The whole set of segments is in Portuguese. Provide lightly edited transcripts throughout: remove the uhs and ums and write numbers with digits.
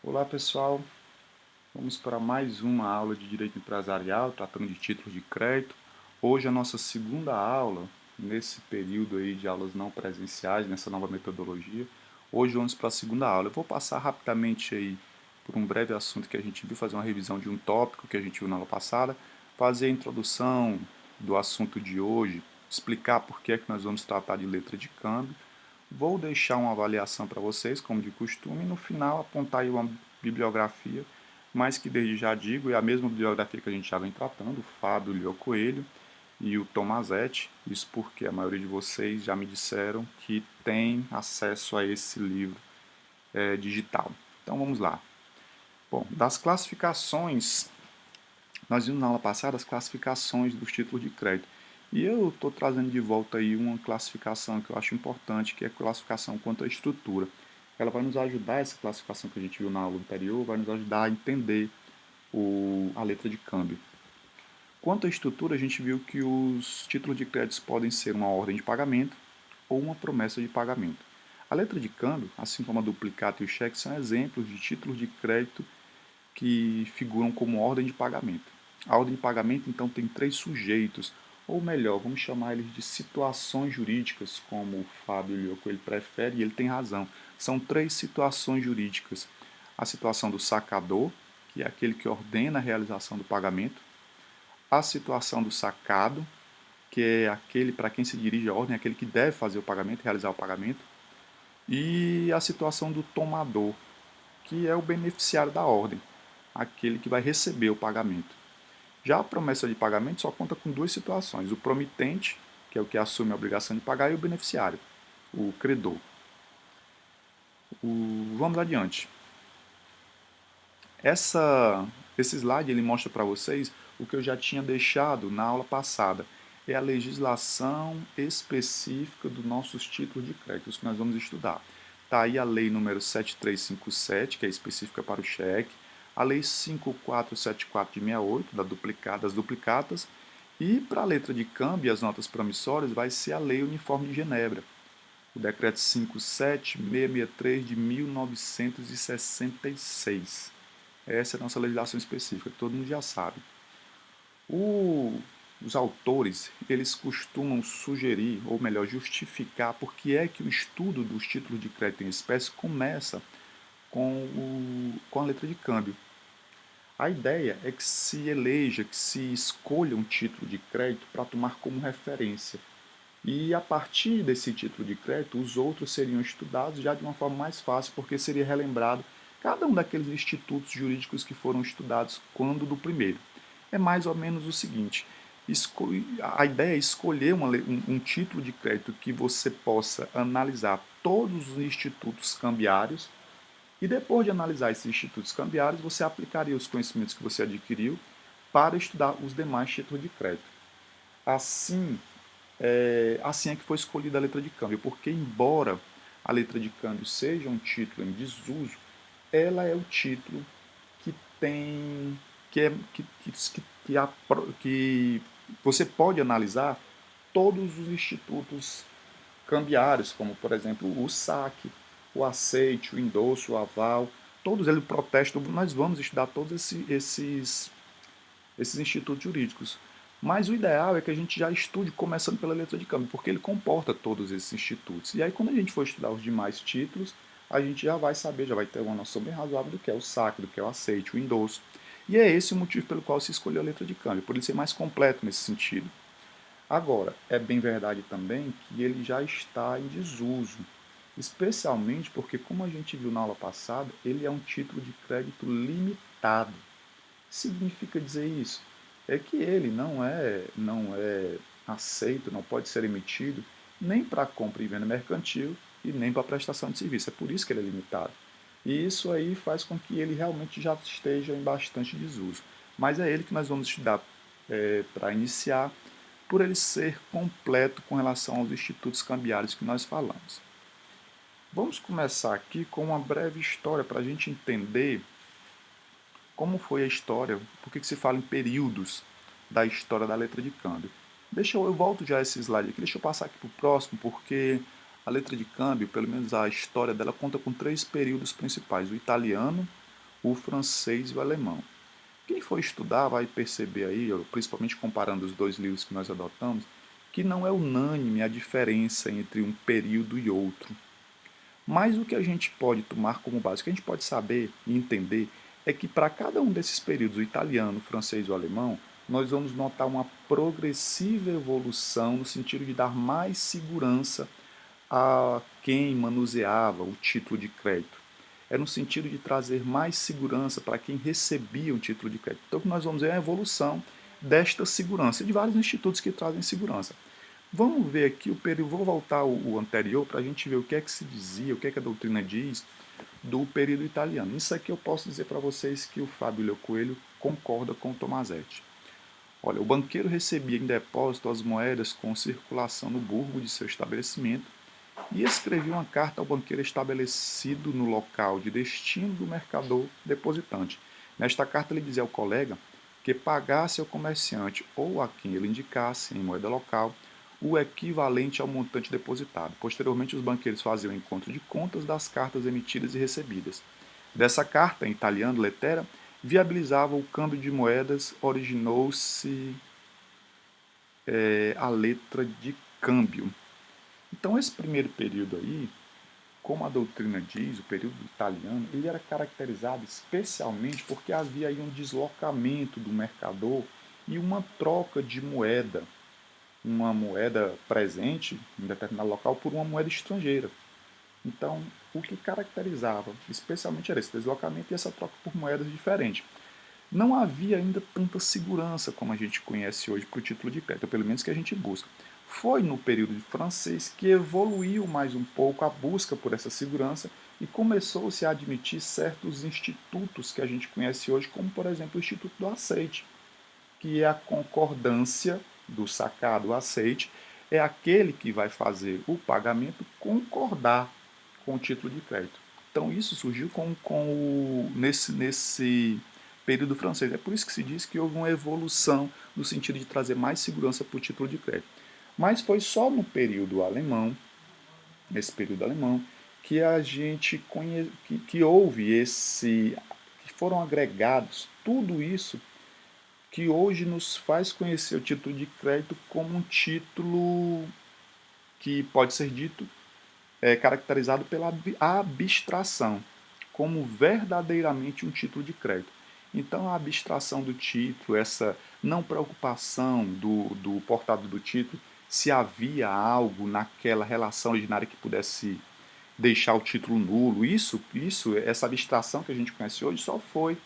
Olá pessoal, vamos para mais uma aula de Direito Empresarial, tratando de títulos de crédito. Hoje é a nossa segunda aula, nesse período aí de aulas não presenciais, nessa nova metodologia. Hoje vamos para a segunda aula. Eu vou passar rapidamente aí por um breve assunto que a gente viu, fazer uma revisão de um tópico que a gente viu na aula passada, fazer a introdução do assunto de hoje, explicar por que é que nós vamos tratar de letra de câmbio. Vou deixar uma avaliação para vocês, como de costume, e no final apontar aí uma bibliografia, mas que desde já digo, é a mesma bibliografia que a gente já vem tratando, o Fábio Lio Coelho e o Tomazetti, isso porque a maioria de vocês já me disseram que tem acesso a esse livro digital. Então vamos lá. Bom, das classificações, nós vimos na aula passada as classificações dos títulos de crédito. E eu estou trazendo de volta aí uma classificação que eu acho importante, que é a classificação quanto à estrutura. Ela vai nos ajudar, essa classificação que a gente viu na aula anterior, vai nos ajudar a entender a letra de câmbio. Quanto à estrutura, a gente viu que os títulos de crédito podem ser uma ordem de pagamento ou uma promessa de pagamento. A letra de câmbio, assim como a duplicata e o cheque, são exemplos de títulos de crédito que figuram como ordem de pagamento. A ordem de pagamento, então, tem três sujeitos, ou melhor, vamos chamar eles de situações jurídicas, como o Fábio Lioco ele prefere, e ele tem razão. São três situações jurídicas. A situação do sacador, que é aquele que ordena a realização do pagamento. A situação do sacado, que é aquele para quem se dirige a ordem, aquele que deve fazer o pagamento, realizar o pagamento. E a situação do tomador, que é o beneficiário da ordem, aquele que vai receber o pagamento. Já a promessa de pagamento só conta com duas situações: o promitente, que é o que assume a obrigação de pagar, e o beneficiário, o credor. Vamos adiante. Esse slide ele mostra para vocês o que eu já tinha deixado na aula passada. É a legislação específica dos nossos títulos de crédito, que nós vamos estudar. Está aí a lei número 7357, que é específica para o cheque, a lei 5474 de 68, das duplicatas, e para a letra de câmbio e as notas promissórias vai ser a lei uniforme de Genebra, o decreto 57663 de 1966. Essa é a nossa legislação específica, todo mundo já sabe. Os autores, eles costumam sugerir, ou melhor, justificar por que é que o estudo dos títulos de crédito em espécie começa com a letra de câmbio. A ideia é que se eleja, que se escolha um título de crédito para tomar como referência. E a partir desse título de crédito, os outros seriam estudados já de uma forma mais fácil, porque seria relembrado cada um daqueles institutos jurídicos que foram estudados quando do primeiro. É mais ou menos o seguinte: a ideia é escolher um título de crédito que você possa analisar todos os institutos cambiários e depois de analisar esses institutos cambiários, você aplicaria os conhecimentos que você adquiriu para estudar os demais títulos de crédito. Assim é que foi escolhida a letra de câmbio, porque embora a letra de câmbio seja um título em desuso, ela é o título que tem que você pode analisar todos os institutos cambiários, como por exemplo o saque, o aceite, o endosso, o aval, todos eles, o protesto, nós vamos estudar todos esses institutos jurídicos. Mas o ideal é que a gente já estude começando pela letra de câmbio, porque ele comporta todos esses institutos. E aí, quando a gente for estudar os demais títulos, a gente já vai saber, já vai ter uma noção bem razoável do que é o saque, do que é o aceite, o endosso. E é esse o motivo pelo qual se escolheu a letra de câmbio, por ele ser mais completo nesse sentido. Agora, é bem verdade também que ele já está em desuso, especialmente porque, como a gente viu na aula passada, ele é um título de crédito limitado. Significa dizer isso? É que ele não é aceito, não pode ser emitido nem para compra e venda mercantil e nem para prestação de serviço. É por isso que ele é limitado. E isso aí faz com que ele realmente já esteja em bastante desuso. Mas é ele que nós vamos estudar para iniciar, por ele ser completo com relação aos institutos cambiários que nós falamos. Vamos começar aqui com uma breve história para a gente entender como foi a história, por que se fala em períodos da história da letra de câmbio. Eu volto já a esse slide aqui, deixa eu passar aqui para o próximo, porque a letra de câmbio, pelo menos a história dela, conta com três períodos principais: o italiano, o francês e o alemão. Quem for estudar vai perceber aí, principalmente comparando os dois livros que nós adotamos, que não é unânime a diferença entre um período e outro. Mas o que a gente pode tomar como base, o que a gente pode saber e entender, é que para cada um desses períodos, o italiano, o francês e o alemão, nós vamos notar uma progressiva evolução no sentido de dar mais segurança a quem manuseava o título de crédito. É no sentido de trazer mais segurança para quem recebia o título de crédito. Então, o que nós vamos ver é a evolução desta segurança, de vários institutos que trazem segurança. Vamos ver aqui o período, vou voltar o anterior para a gente ver o que é que se dizia, o que é que a doutrina diz do período italiano. Isso aqui eu posso dizer para vocês que o Fábio Leo Coelho concorda com o Tomasetti. Olha, o banqueiro recebia em depósito as moedas com circulação no burgo de seu estabelecimento e escrevia uma carta ao banqueiro estabelecido no local de destino do mercador depositante. Nesta carta ele dizia ao colega que pagasse ao comerciante ou a quem ele indicasse em moeda local o equivalente ao montante depositado. Posteriormente, os banqueiros faziam encontro de contas das cartas emitidas e recebidas. Dessa carta, em italiano, lettera, viabilizava o câmbio de moedas, originou-se a letra de câmbio. Então, esse primeiro período aí, como a doutrina diz, o período italiano, ele era caracterizado especialmente porque havia aí um deslocamento do mercador e uma troca de moeda, uma moeda presente em determinado local por uma moeda estrangeira. Então, o que caracterizava especialmente era esse deslocamento e essa troca por moedas diferentes. Não havia ainda tanta segurança como a gente conhece hoje para o título de crédito, pelo menos que a gente busca. Foi no período de francês que evoluiu mais um pouco a busca por essa segurança e começou-se a admitir certos institutos que a gente conhece hoje, como por exemplo o Instituto do Aceite, que é a concordância do sacado aceite, é aquele que vai fazer o pagamento concordar com o título de crédito. Então isso surgiu nesse período francês. É por isso que se diz que houve uma evolução no sentido de trazer mais segurança para o título de crédito. Mas foi só no período alemão, nesse período alemão, que a gente que houve que foram agregados tudo isso que hoje nos faz conhecer o título de crédito como um título que pode ser dito caracterizado pela abstração, como verdadeiramente um título de crédito. Então, a abstração do título, essa não preocupação do portador do título se havia algo naquela relação originária que pudesse deixar o título nulo, essa abstração que a gente conhece hoje só foi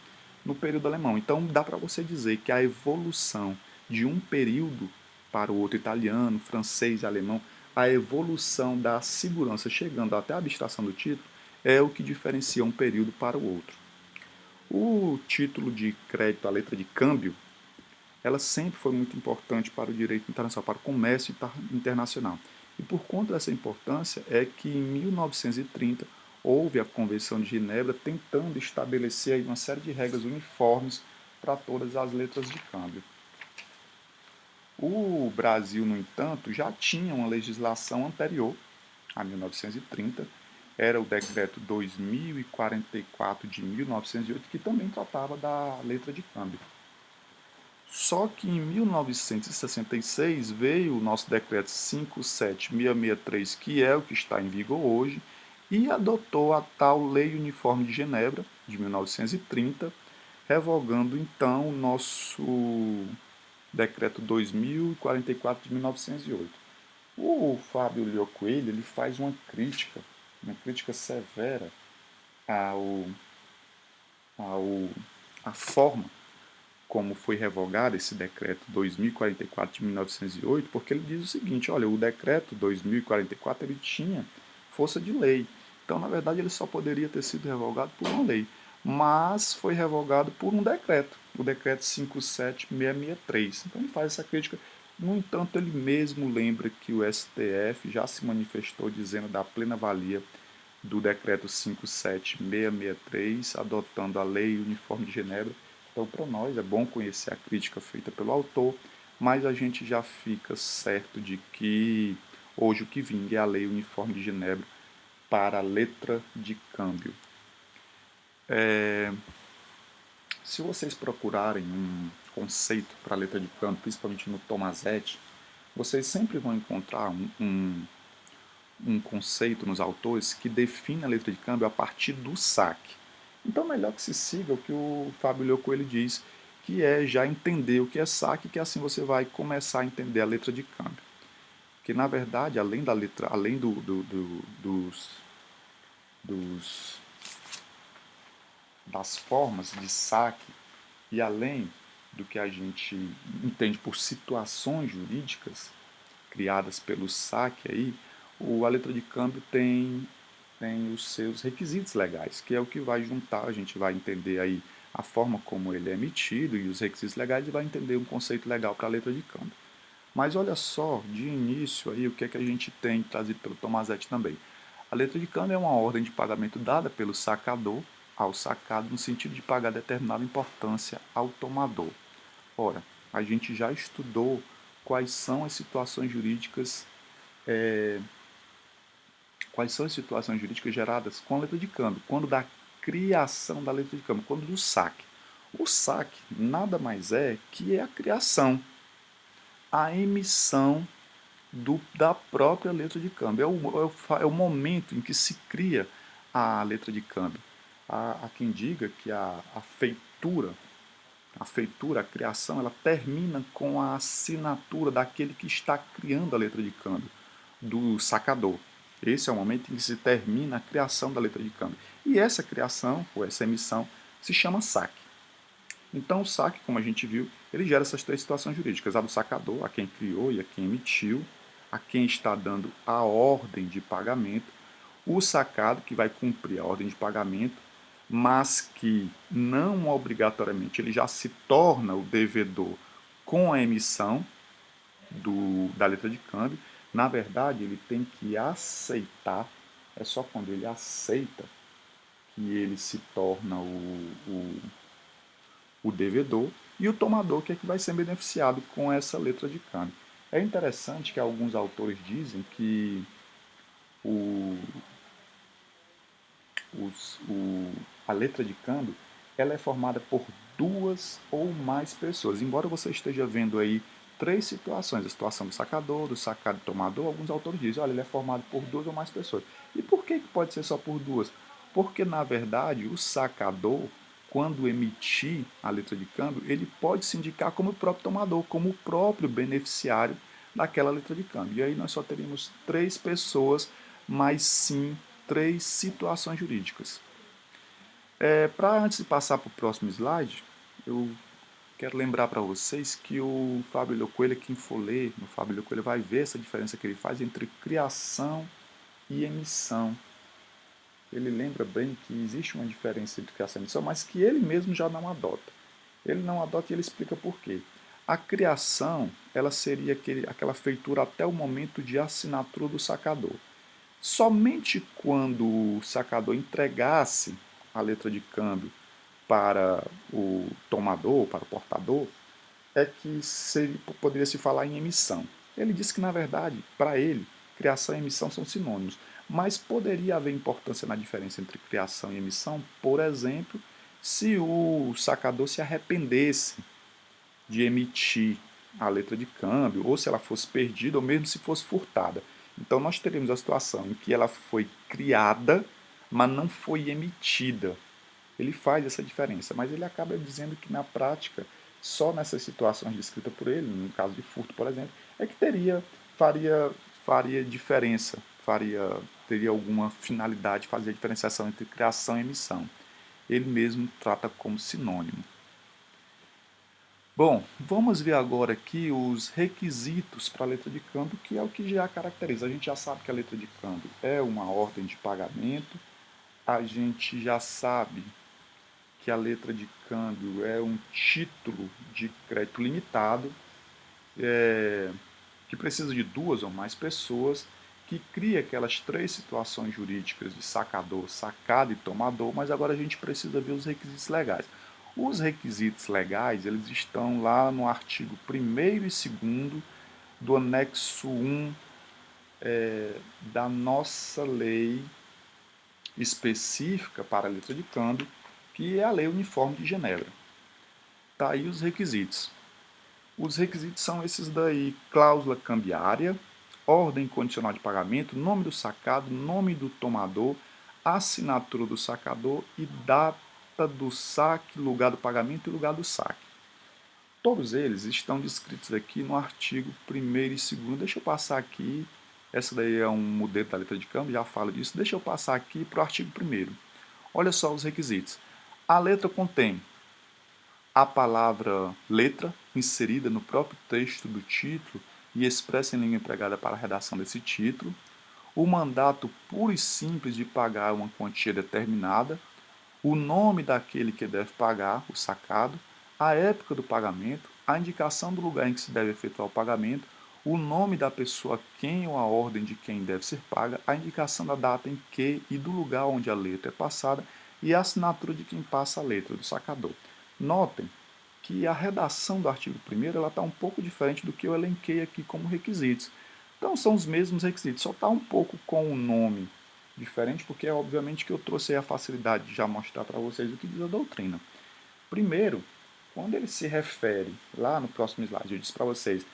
no período alemão. Então, dá para você dizer que a evolução de um período para o outro, italiano, francês e alemão, a evolução da segurança chegando até a abstração do título é o que diferencia um período para o outro. O título de crédito, a letra de câmbio, ela sempre foi muito importante para o direito internacional, para o comércio internacional. E por conta dessa importância é que em 1930 houve a Convenção de Genebra tentando estabelecer aí uma série de regras uniformes para todas as letras de câmbio. O Brasil, no entanto, já tinha uma legislação anterior, a 1930, era o decreto 2044 de 1908, que também tratava da letra de câmbio. Só que em 1966 veio o nosso decreto 57663, que é o que está em vigor hoje, e adotou a tal Lei Uniforme de Genebra, de 1930, revogando então o nosso decreto 2044 de 1908. O Fábio Leo Coelho ele faz uma crítica severa ao, à forma como foi revogado esse decreto 2044 de 1908, porque ele diz o seguinte, olha, o decreto 2044 ele tinha força de lei. Então, na verdade, ele só poderia ter sido revogado por uma lei, mas foi revogado por um decreto, o decreto 57663. Então, ele faz essa crítica. No entanto, ele mesmo lembra que o STF já se manifestou dizendo da plena valia do decreto 57663, adotando a Lei Uniforme de Genebra. Então, para nós é bom conhecer a crítica feita pelo autor, mas a gente já fica certo de que hoje o que vinga é a Lei Uniforme de Genebra para a letra de câmbio. Se vocês procurarem um conceito para a letra de câmbio, principalmente no Tomasetti, vocês sempre vão encontrar um conceito nos autores que define a letra de câmbio a partir do saque. Então, melhor que se siga o que o Fábio Leo Coelho diz, que é já entender o que é saque, que assim você vai começar a entender a letra de câmbio. Que na verdade, além da letra, além dos, das formas de saque e além do que a gente entende por situações jurídicas criadas pelo saque aí, a letra de câmbio tem os seus requisitos legais, que é o que vai juntar, a gente vai entender aí a forma como ele é emitido e os requisitos legais e vai entender um conceito legal para a letra de câmbio. Mas olha só, de início aí, o que é que a gente tem trazido pelo Tomasetti também. A letra de câmbio é uma ordem de pagamento dada pelo sacador ao sacado no sentido de pagar determinada importância ao tomador. Ora, a gente já estudou quais são as situações jurídicas geradas com a letra de câmbio, quando da criação da letra de câmbio, quando do saque. O saque nada mais é que é a criação, a emissão da própria letra de câmbio. É o momento em que se cria a letra de câmbio. Há quem diga que a feitura, a criação, ela termina com a assinatura daquele que está criando a letra de câmbio, do sacador. Esse é o momento em que se termina a criação da letra de câmbio. E essa criação, ou essa emissão, se chama saque. Então o saque, como a gente viu, ele gera essas três situações jurídicas: a do sacador, a quem criou e a quem emitiu, a quem está dando a ordem de pagamento, o sacado, que vai cumprir a ordem de pagamento, mas que não obrigatoriamente ele já se torna o devedor com a emissão da letra de câmbio. Na verdade, ele tem que aceitar, é só quando ele aceita que ele se torna o devedor, e o tomador, que é que vai ser beneficiado com essa letra de câmbio. É interessante que alguns autores dizem que o, a letra de câmbio ela é formada por duas ou mais pessoas. Embora você esteja vendo aí três situações: a situação do sacador, do sacado e tomador, alguns autores dizem, olha, ele é formado por duas ou mais pessoas. E por que pode ser só por duas? Porque, na verdade, o sacador, quando emitir a letra de câmbio, ele pode se indicar como o próprio tomador, como o próprio beneficiário daquela letra de câmbio. E aí nós só teríamos três pessoas, mas sim três situações jurídicas. Para antes de passar para o próximo slide, eu quero lembrar para vocês que o Fábio Leo Coelho, quem for ler, o Fábio Leo Coelho vai ver essa diferença que ele faz entre criação e emissão. Ele lembra bem que existe uma diferença entre criação e emissão, mas que ele mesmo já não adota. Ele não adota e ele explica por quê. A criação, ela seria aquela feitura até o momento de assinatura do sacador. Somente quando o sacador entregasse a letra de câmbio para o tomador, para o portador, é que poderia se falar em emissão. Ele disse que, na verdade, para ele, criação e emissão são sinônimos, mas poderia haver importância na diferença entre criação e emissão, por exemplo, se o sacador se arrependesse de emitir a letra de câmbio, ou se ela fosse perdida, ou mesmo se fosse furtada. Então nós teremos a situação em que ela foi criada, mas não foi emitida. Ele faz essa diferença, mas ele acaba dizendo que na prática, só nessas situações descritas por ele, no caso de furto, por exemplo, é que faria diferença, teria alguma finalidade, fazer a diferenciação entre criação e emissão. Ele mesmo trata como sinônimo. Bom, vamos ver agora aqui os requisitos para a letra de câmbio, que é o que já caracteriza. A gente já sabe que a letra de câmbio é uma ordem de pagamento, a gente já sabe que a letra de câmbio é um título de crédito limitado, que precisa de duas ou mais pessoas, que cria aquelas três situações jurídicas de sacador, sacado e tomador, mas agora a gente precisa ver os requisitos legais. Os requisitos legais, eles estão lá no artigo 1º e 2º do anexo 1 da nossa lei específica para a letra de câmbio, que é a Lei Uniforme de Genebra. Tá aí os requisitos. Os requisitos são esses daí: cláusula cambiária, ordem condicional de pagamento, nome do sacado, nome do tomador, assinatura do sacador e data do saque, lugar do pagamento e lugar do saque. Todos eles estão descritos aqui no artigo 1º e 2º. Deixa eu passar aqui, essa daí é um modelo da letra de câmbio, já falo disso. Deixa eu passar aqui para o artigo 1º. Olha só os requisitos. A letra contém a palavra letra inserida no próprio texto do título e expressa em língua empregada para a redação desse título, o mandato puro e simples de pagar uma quantia determinada, o nome daquele que deve pagar, o sacado, a época do pagamento, a indicação do lugar em que se deve efetuar o pagamento, o nome da pessoa a quem ou a ordem de quem deve ser paga, a indicação da data em que e do lugar onde a letra é passada e a assinatura de quem passa a letra, do sacador. Notem que a redação do artigo 1º está um pouco diferente do que eu elenquei aqui como requisitos. Então são os mesmos requisitos, só está um pouco com o nome diferente, porque é obviamente que eu trouxe a facilidade de já mostrar para vocês o que diz a doutrina. Primeiro, quando ele se refere, lá no próximo slide, eu disse para vocês,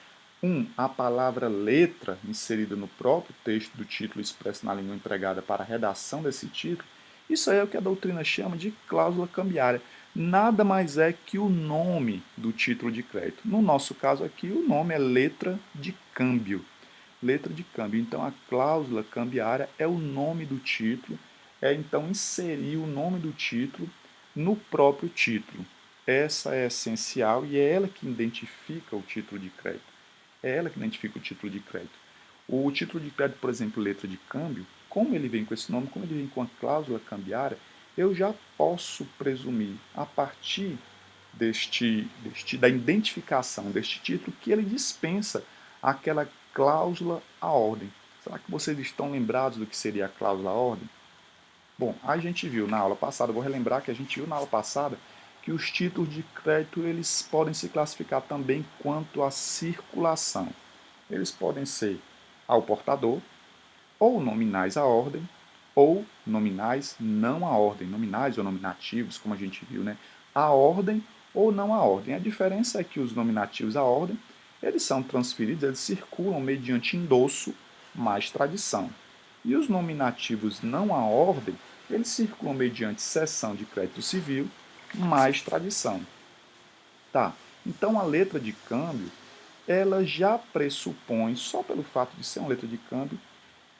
a palavra letra inserida no próprio texto do título expresso na língua empregada para a redação desse título, isso aí é o que a doutrina chama de cláusula cambiária. Nada mais é que o nome do título de crédito. No nosso caso aqui, o nome é letra de câmbio. Letra de câmbio. Então, a cláusula cambiária é o nome do título, é então inserir o nome do título no próprio título. Essa é essencial e é ela que identifica o título de crédito. É ela que identifica o título de crédito. O título de crédito, por exemplo, letra de câmbio, como ele vem com esse nome, como ele vem com a cláusula cambiária, eu já posso presumir, a partir da identificação deste título, que ele dispensa aquela cláusula à ordem. Será que vocês estão lembrados do que seria a cláusula à ordem? Bom, a gente viu na aula passada, vou relembrar que a gente viu na aula passada, que os títulos de crédito eles podem se classificar também quanto à circulação. Eles podem ser ao portador, ou nominais à ordem, ou nominais não à ordem, nominais ou nominativos, como a gente viu, né? À ordem ou não à ordem. A diferença é que os nominativos à ordem, eles são transferidos, eles circulam mediante endosso mais tradição. E os nominativos não à ordem, eles circulam mediante cessão de crédito civil mais tradição. Tá, então a letra de câmbio, ela já pressupõe, só pelo fato de ser uma letra de câmbio,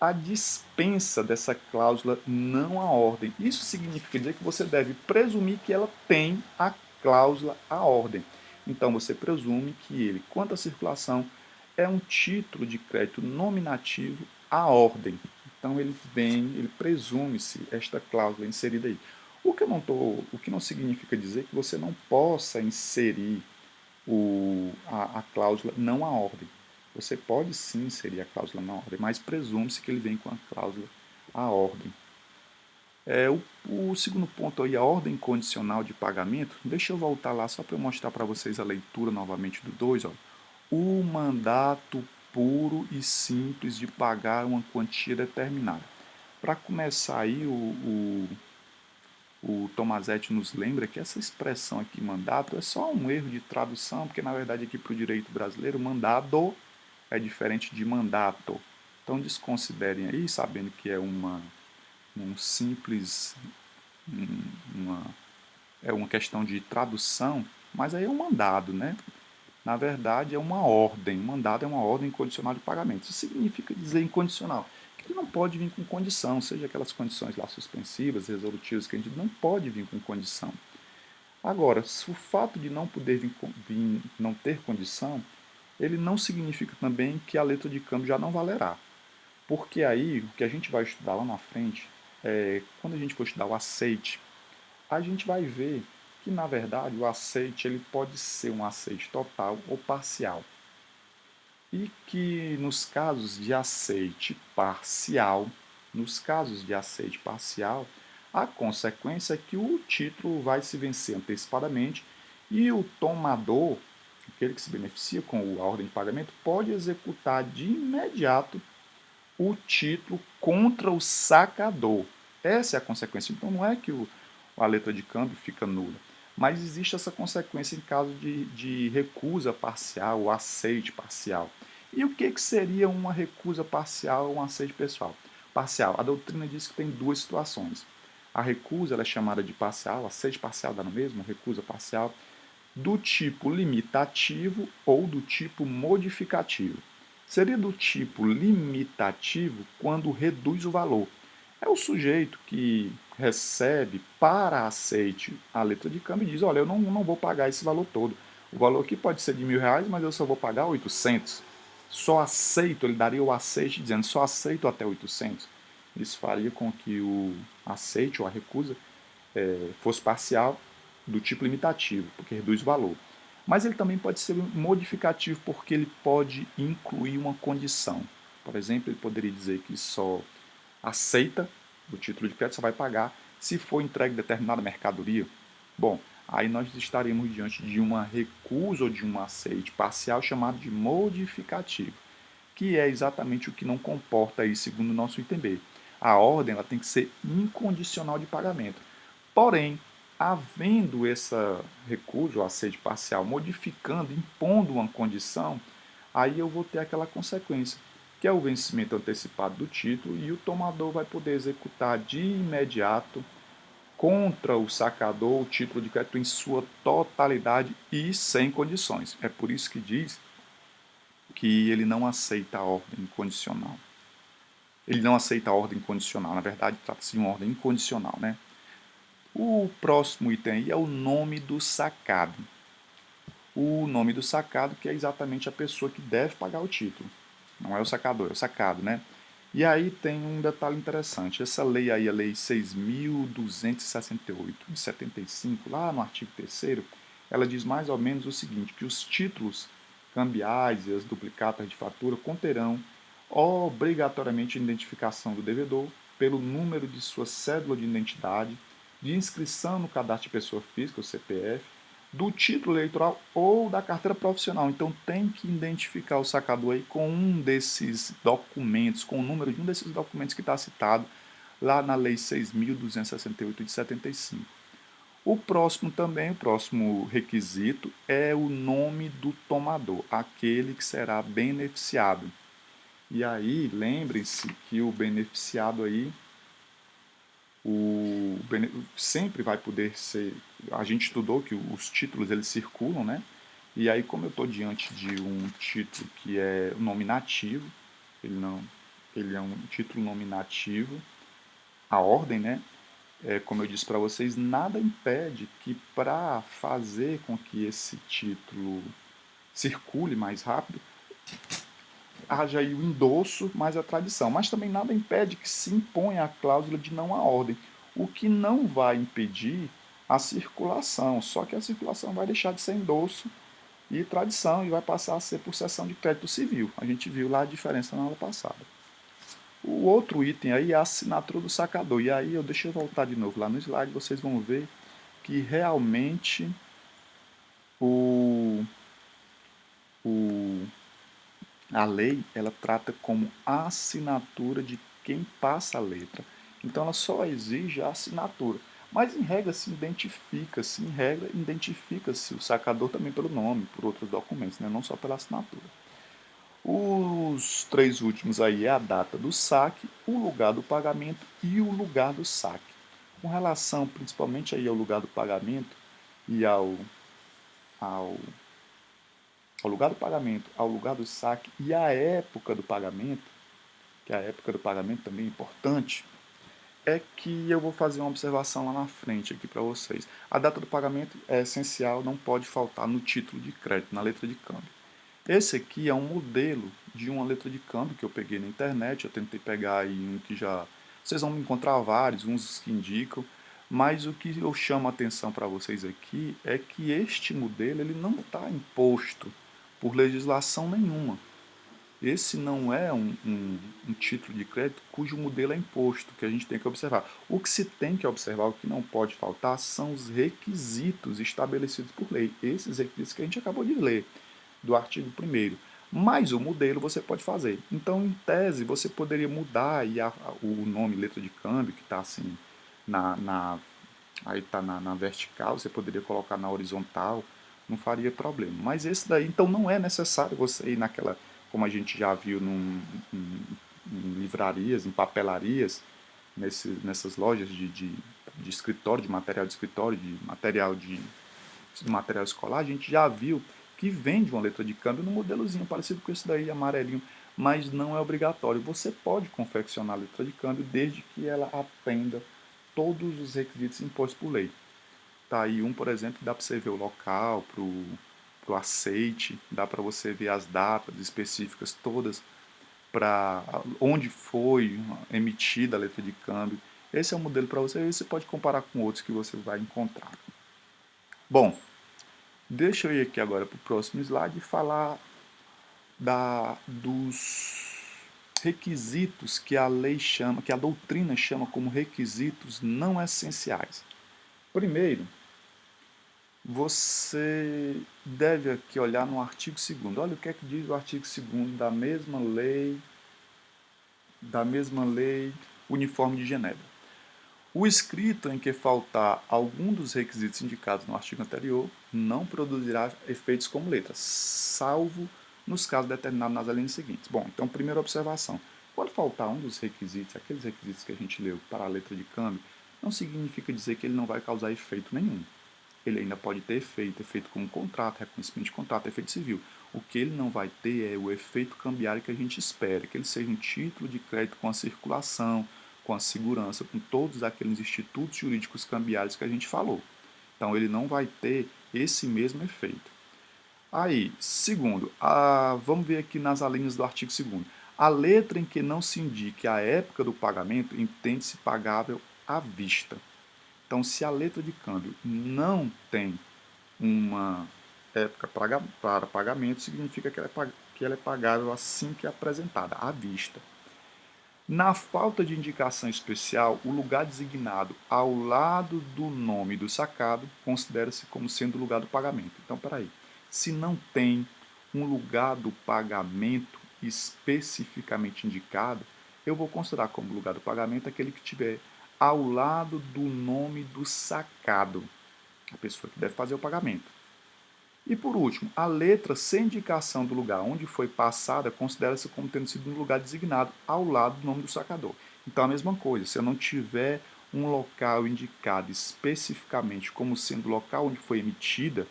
a dispensa dessa cláusula não à ordem. Isso significa dizer que você deve presumir que ela tem a cláusula à ordem. Então você presume que ele, quanto à circulação, é um título de crédito nominativo à ordem. Então ele presume-se esta cláusula inserida aí. O que não significa dizer que você não possa inserir a cláusula não à ordem. Você pode sim inserir a cláusula na ordem, mas presume-se que ele vem com a cláusula à ordem. O segundo ponto aí, a ordem condicional de pagamento, deixa eu voltar lá só para eu mostrar para vocês a leitura novamente do 2. O mandato puro e simples de pagar uma quantia determinada. Para começar aí, o Tomazetti nos lembra que essa expressão aqui, mandato, é só um erro de tradução, porque na verdade aqui para o direito brasileiro, mandado é diferente de mandato. Então desconsiderem aí, sabendo que é uma questão de tradução, mas aí é um mandado, né? Na verdade é uma ordem. Mandado é uma ordem condicional de pagamento. Isso significa dizer incondicional, que ele não pode vir com condição, seja aquelas condições lá suspensivas, resolutivas, que a gente não pode vir com condição. Agora, o fato de não poder não ter condição, ele não significa também que a letra de câmbio já não valerá. Porque aí, o que a gente vai estudar lá na frente, quando a gente for estudar o aceite, a gente vai ver que, na verdade, o aceite ele pode ser um aceite total ou parcial. E que nos casos de aceite parcial, a consequência é que o título vai se vencer antecipadamente e o tomador, aquele que se beneficia com a ordem de pagamento, pode executar de imediato o título contra o sacador. Essa é a consequência. Então não é que a letra de câmbio fica nula, mas existe essa consequência em caso de recusa parcial ou aceite parcial. E o que seria uma recusa parcial ou um aceite pessoal? Parcial. A doutrina diz que tem duas situações. A recusa ela é chamada de parcial, aceite parcial dá no mesmo, recusa parcial, do tipo limitativo ou do tipo modificativo. Seria do tipo limitativo quando reduz o valor. É o sujeito que recebe para aceite a letra de câmbio e diz, olha, eu não vou pagar esse valor todo. O valor aqui pode ser de R$ 1.000, mas eu só vou pagar 800. Só aceito, ele daria o aceite dizendo, só aceito até 800. Isso faria com que o aceite ou a recusa fosse parcial do tipo limitativo, porque reduz o valor. Mas ele também pode ser modificativo porque ele pode incluir uma condição. Por exemplo, ele poderia dizer que só aceita o título de crédito, só vai pagar se for entregue determinada mercadoria. Bom, aí nós estaremos diante de uma recusa ou de um aceite parcial chamado de modificativo, que é exatamente o que não comporta aí, segundo o nosso item B. A ordem ela tem que ser incondicional de pagamento. Porém, havendo essa recusa ou aceite parcial, modificando, impondo uma condição, aí eu vou ter aquela consequência, que é o vencimento antecipado do título e o tomador vai poder executar de imediato contra o sacador o título de crédito em sua totalidade e sem condições. É por isso que diz que ele não aceita a ordem condicional. Ele não aceita a ordem condicional, na verdade trata-se de uma ordem incondicional, né? O próximo item aí é o nome do sacado. O nome do sacado, que é exatamente a pessoa que deve pagar o título. Não é o sacador, é o sacado, né? E aí tem um detalhe interessante. Essa lei aí, a Lei 6.268, de 75, lá no artigo 3º, ela diz mais ou menos o seguinte, que os títulos cambiais e as duplicatas de fatura conterão obrigatoriamente a identificação do devedor pelo número de sua cédula de identidade, de inscrição no cadastro de pessoa física, o CPF, do título eleitoral ou da carteira profissional. Então tem que identificar o sacador aí com um desses documentos, com o número de um desses documentos que está citado lá na Lei 6.268 de 75. O próximo requisito é o nome do tomador, aquele que será beneficiado. E aí, lembrem-se que o beneficiado aí sempre vai poder ser. A gente estudou que os títulos eles circulam, né? E aí, como eu estou diante de um título que é nominativo, ele não, ele é um título nominativo, a ordem, né? Como eu disse para vocês, nada impede que para fazer com que esse título circule mais rápido, haja aí o endosso mais a tradição, mas também nada impede que se imponha a cláusula de não à ordem, o que não vai impedir a circulação, só que a circulação vai deixar de ser endosso e tradição e vai passar a ser por cessão de crédito civil. A gente viu lá a diferença na aula passada. O outro item aí é a assinatura do sacador. E aí, deixa eu voltar de novo lá no slide, vocês vão ver que realmente o, o a lei, ela trata como assinatura de quem passa a letra. Então, ela só exige a assinatura. Mas, em regra, identifica-se o sacador também pelo nome, por outros documentos, né? Não só pela assinatura. Os três últimos aí é a data do saque, o lugar do pagamento e o lugar do saque. Com relação principalmente aí ao lugar do pagamento e ao ao lugar do pagamento, ao lugar do saque e à época do pagamento, que a época do pagamento também é importante, é que eu vou fazer uma observação lá na frente aqui para vocês. A data do pagamento é essencial, não pode faltar no título de crédito, na letra de câmbio. Esse aqui é um modelo de uma letra de câmbio que eu peguei na internet, eu tentei pegar aí um que já... Vocês vão encontrar vários, uns que indicam, mas o que eu chamo a atenção para vocês aqui é que este modelo ele não está imposto por legislação nenhuma. Esse não é um título de crédito cujo modelo é imposto, que a gente tem que observar. O que se tem que observar, o que não pode faltar, são os requisitos estabelecidos por lei. Esses requisitos que a gente acabou de ler, do artigo 1º. Mas o modelo você pode fazer. Então, em tese, você poderia mudar aí o nome letra de câmbio, que está assim na aí está na vertical, você poderia colocar na horizontal, não faria problema. Mas esse daí, então não é necessário você ir naquela, como a gente já viu em livrarias, em papelarias, nessas lojas de escritório, de material de escritório, de material escolar, a gente já viu que vende uma letra de câmbio num modelozinho parecido com esse daí, amarelinho, mas não é obrigatório. Você pode confeccionar a letra de câmbio desde que ela atenda todos os requisitos impostos por lei. Tá aí um, por exemplo, dá para você ver o local, pro aceite, dá para você ver as datas específicas todas para onde foi emitida a letra de câmbio. Esse é o modelo para você e você pode comparar com outros que você vai encontrar. Bom, deixa eu ir aqui agora para o próximo slide e falar dos requisitos que a lei chama, que a doutrina chama como requisitos não essenciais. Primeiro, você deve aqui olhar no artigo 2º. Olha o que é que diz o artigo 2º da mesma lei uniforme de Genebra. O escrito em que faltar algum dos requisitos indicados no artigo anterior não produzirá efeitos como letra, salvo nos casos determinados nas alíneas seguintes. Bom, então, primeira observação. Quando faltar um dos requisitos, aqueles requisitos que a gente leu para a letra de câmbio, não significa dizer que ele não vai causar efeito nenhum. Ele ainda pode ter efeito como contrato, reconhecimento de contrato, efeito civil. O que ele não vai ter é o efeito cambiário que a gente espera, que ele seja um título de crédito com a circulação, com a segurança, com todos aqueles institutos jurídicos cambiários que a gente falou. Então ele não vai ter esse mesmo efeito. Aí, segundo, vamos ver aqui nas alíneas do artigo 2º. A letra em que não se indique a época do pagamento entende-se pagável à vista. Então, se a letra de câmbio não tem uma época para pagamento, significa que ela é pagável assim que é apresentada, à vista. Na falta de indicação especial, o lugar designado ao lado do nome do sacado considera-se como sendo o lugar do pagamento. Então, peraí, se não tem um lugar do pagamento especificamente indicado, eu vou considerar como lugar do pagamento aquele que tiver ao lado do nome do sacado, a pessoa que deve fazer o pagamento. E por último, a letra sem indicação do lugar onde foi passada considera-se como tendo sido um lugar designado ao lado do nome do sacador. Então a mesma coisa, se eu não tiver um local indicado especificamente como sendo o local onde foi emitida,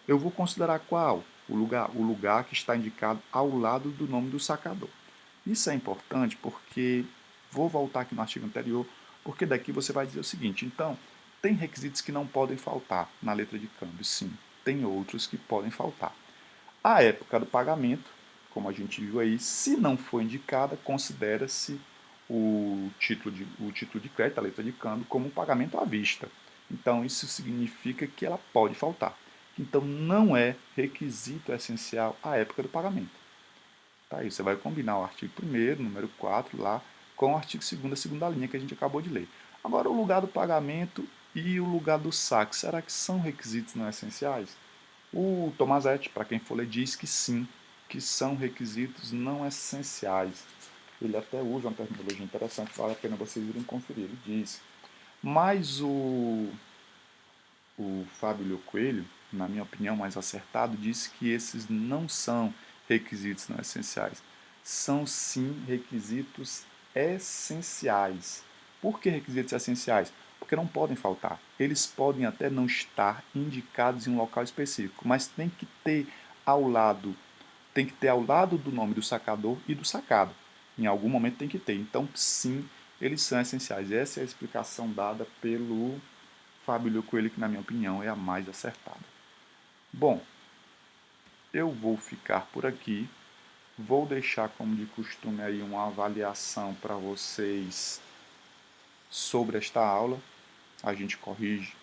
eu vou considerar qual? O lugar que está indicado ao lado do nome do sacador. Isso é importante porque, vou voltar aqui no artigo anterior, porque daqui você vai dizer o seguinte, então, tem requisitos que não podem faltar na letra de câmbio, sim, tem outros que podem faltar. A época do pagamento, como a gente viu aí, se não for indicada, considera-se o título de crédito, a letra de câmbio, como um pagamento à vista. Então, isso significa que ela pode faltar. Então, não é requisito essencial a época do pagamento. Tá aí, você vai combinar o artigo 1º, número 4, lá, com o artigo 2º, a segunda linha que a gente acabou de ler. Agora, o lugar do pagamento e o lugar do saque, será que são requisitos não essenciais? O Tomazetti, para quem for ler, diz que sim, que são requisitos não essenciais. Ele até usa uma terminologia interessante, vale a pena vocês irem conferir. Ele diz, mas o Fábio Coelho, na minha opinião mais acertado, disse que esses não são requisitos não essenciais. São sim requisitos essenciais. Por que requisitos essenciais? Porque não podem faltar. Eles podem até não estar indicados em um local específico, mas tem que ter ao lado do nome do sacador e do sacado. Em algum momento tem que ter. Então, sim, eles são essenciais. Essa é a explicação dada pelo Fábio Coelho, que na minha opinião é a mais acertada. Bom, eu vou ficar por aqui. Vou deixar, como de costume, aí uma avaliação para vocês sobre esta aula. A gente corrige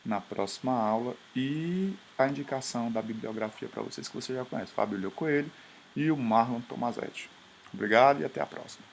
na próxima aula. E a indicação da bibliografia para vocês que você já conhece, Fábio Coelho e o Marlon Tomazetti. Obrigado e até a próxima.